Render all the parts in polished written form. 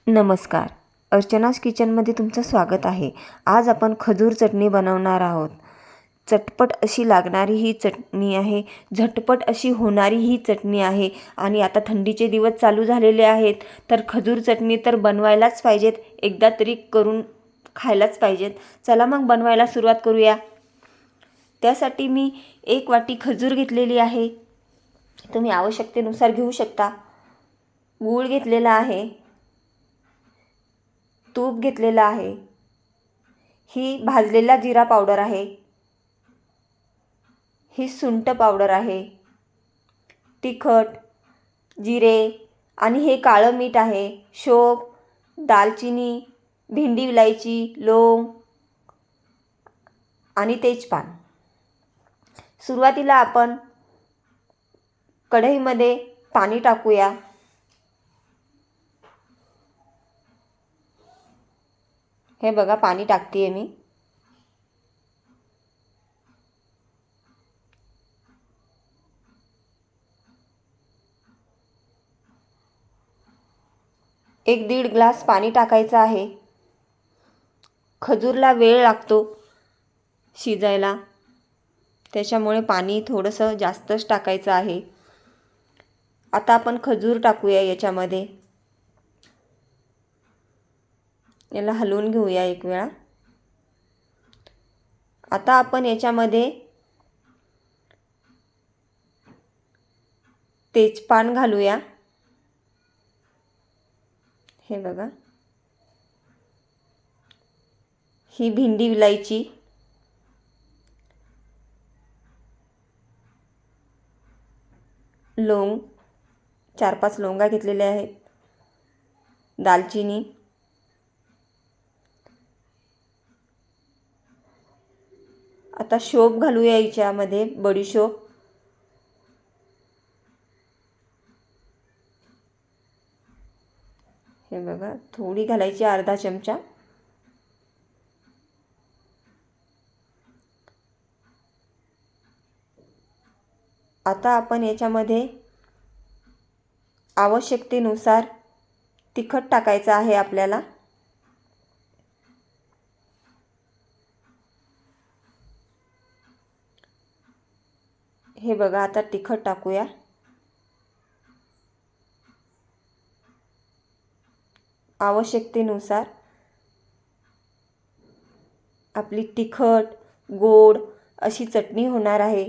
नमस्कार. अर्चनास किचनमध्ये तुमचं स्वागत आहे. आज आपण खजूर चटणी बनवणार आहोत. चटपट अशी लागणारी ही चटणी आहे, झटपट अशी होणारी ही चटणी आहे. आणि आता थंडीचे दिवस चालू झालेले आहेत, तर खजूर चटणी तर बनवायलाच पाहिजेत, एकदा तरी करून खायलाच पाहिजेत. चला मग बनवायला सुरुवात करूया. त्यासाठी मी 1 वाटी खजूर घेतलेली आहे, तुम्ही आवश्यकतेनुसार घेऊ शकता. गूळ घेतलेला आहे, तूप घेतलेला आहे, ही भाजलेला जिरा पावडर आहे, ही सुंठ पावडर आहे, तिखट, जिरे आणि हे काळं मीठ आहे, शोप, दालचिनी, भेंडी विलायची, लवंग आणि तेजपान. सुरुवातीला आपण कढईमध्ये पाणी टाकूया. हे बघा, पाणी टाकते मी. एक 1.5 ग्लास पाणी टाकायचं आहे. खजूरला वेळ लागतो शिजायला, त्याच्यामुळे पाणी थोडंसं जास्तच टाकायचं आहे. आता आपण खजूर टाकूया याच्यामध्ये. याला हलवून घेऊया एक वेळा. आता आपण याच्यामध्ये तेजपान घालूया. हे बघा, ही भेंडी विलायची, लवंग, 4-5 लवंगा घेतलेल्या आहेत, दालचिनी, आता शोप घालूया याच्यामध्ये, बडीशोप, हे बघा थोडी घालायची, अर्धा चमचा. आता आपण याच्यामध्ये आवश्यकतेनुसार तिखट टाकायचं आहे आपल्याला. हे बघा, आता तिखट टाकूया. आवश्यकतेनुसार. आपली तिखट गोड अशी चटणी होणार आहे.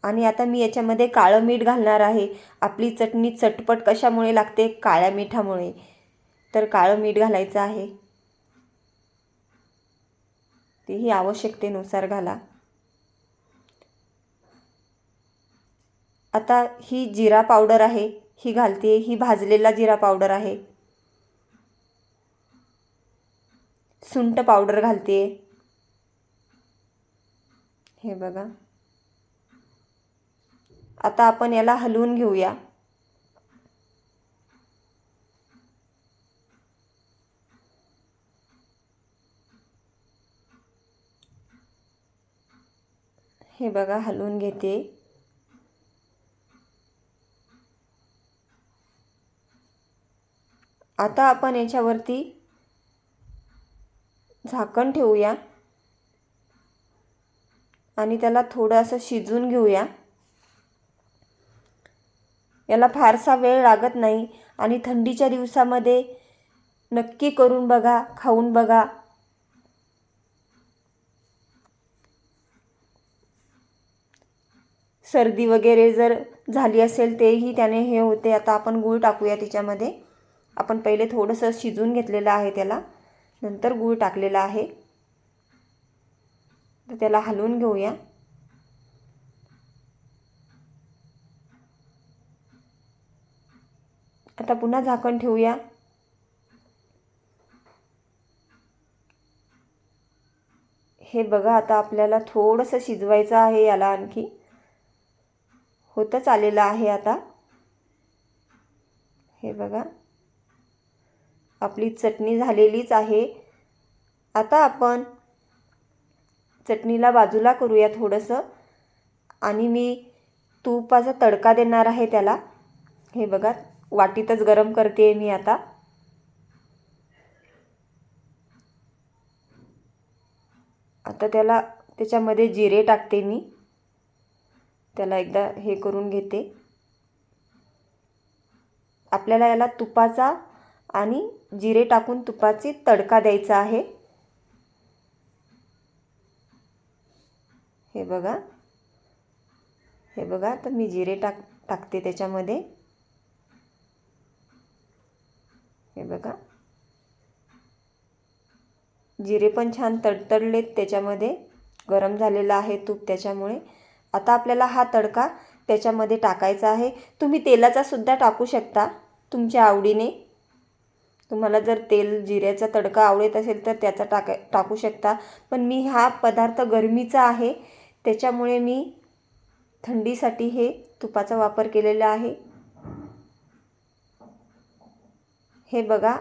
आणि आता मी याच्यामध्ये काळं मीठ घालणार आहे. आपली चटणी चटपट कशामुळे लागते? काळ्या मिठामुळे. तर काळं मीठ घालायचं आहे, तेही आवश्यकतेनुसार घाला. आता ही जिरा पावडर आहे, ही घालते. ही भाजलेला जिरा पावडर आहे. सुंठ पावडर घालते. हे बघा. आता आपण याला हलवून घेऊया. हे बघा, हलवून घेते. आता आपण याच्यावरती झाकण ठेवूया आणि त्याला थोडंसं शिजवून घेऊया. याला फारसा वेळ लागत नाही आणि थंडीच्या दिवसामध्ये नक्की करून बघा, खाऊन बघा. सर्दी वगैरे जर झाली असेल तेही त्याने हे होते. आता आपण गूळ टाकूया त्याच्यामध्ये. आपण पहिले थोडंसं शिजवून घेतलेलं आहे त्याला, नंतर गूळ टाकलेला आहे. तर त्याला हलवून घेऊया. आता पुन्हा झाकण ठेवूया. हे बघा, आता आपल्याला थोडंसं शिजवायचं आहे याला आणखी. होतच आलेलं आहे आता. हे बघा, आपली चटणी झालेलीच आहे. आता आपण चटणीला बाजूला करूया थोडंसं. आणि मी तुपाचा तडका देणार आहे त्याला. हे बघा, वाटीतच गरम करते मी आता. आता त्याच्यामध्ये जिरे टाकते मी. त्याला एकदा हे करून घेते. आपल्याला याला तुपाचा आणि जिरे टाकून तुपाची तडका द्यायचा आहे. हे बघा तर मी जिरे टाकते त्याच्यामध्ये. हे बघा जिरे पण छान तडतडलेत, त्याच्यामध्ये गरम झालेला आहे तूप त्याच्यामुळे. आता आपल्याला हा तडका त्याच्यामध्ये टाकायचा आहे. तुम्ही तेलाचा सुद्धा टाकू शकता तुमच्या आवडीने. तुम्हाला जर तेल जिऱ्याचा तडका आवडत असेल तर त्याचा टाकू शकता. पण मी हा पदार्थ गरमीचा आहे त्याच्यामुळे मी थंडीसाठी हे तुपाचा वापर केलेला आहे. हे बघा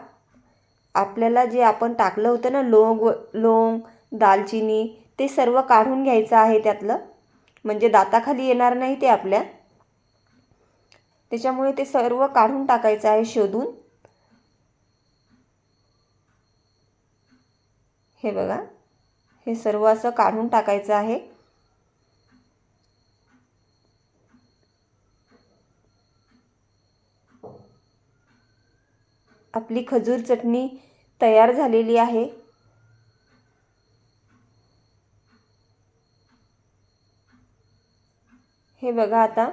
आपल्याला जे आपण टाकलं होतं ना लवंग दालचिनी, ते सर्व काढून घ्यायचं आहे त्यातलं, म्हणजे दाताखाली येणार नाही ते आपल्या. त्याच्यामुळे ते सर्व काढून टाकायचं आहे शोधून. हे बघा हे सर्व असं काढून टाकायचं आहे. आपली खजूर चटणी तयार झालेली आहे. हे बघा आता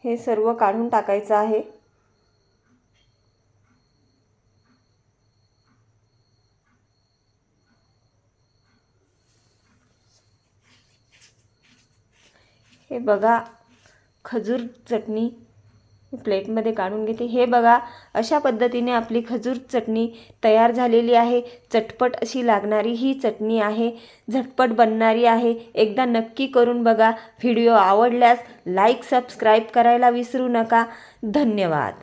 हे सर्व काढून टाकायचं आहे. हे बघा खजूर चटणी प्लेटमध्ये काढून घेते. हे बघा अशा पद्धतीने आपली खजूर चटणी तयार झालेली आहे. चटपट अशी लागणारी ही चटणी आहे, झटपट बनणारी आहे. एकदा नक्की करून बघा. व्हिडिओ आवडल्यास लाईक सबस्क्राईब करायला विसरू नका. धन्यवाद.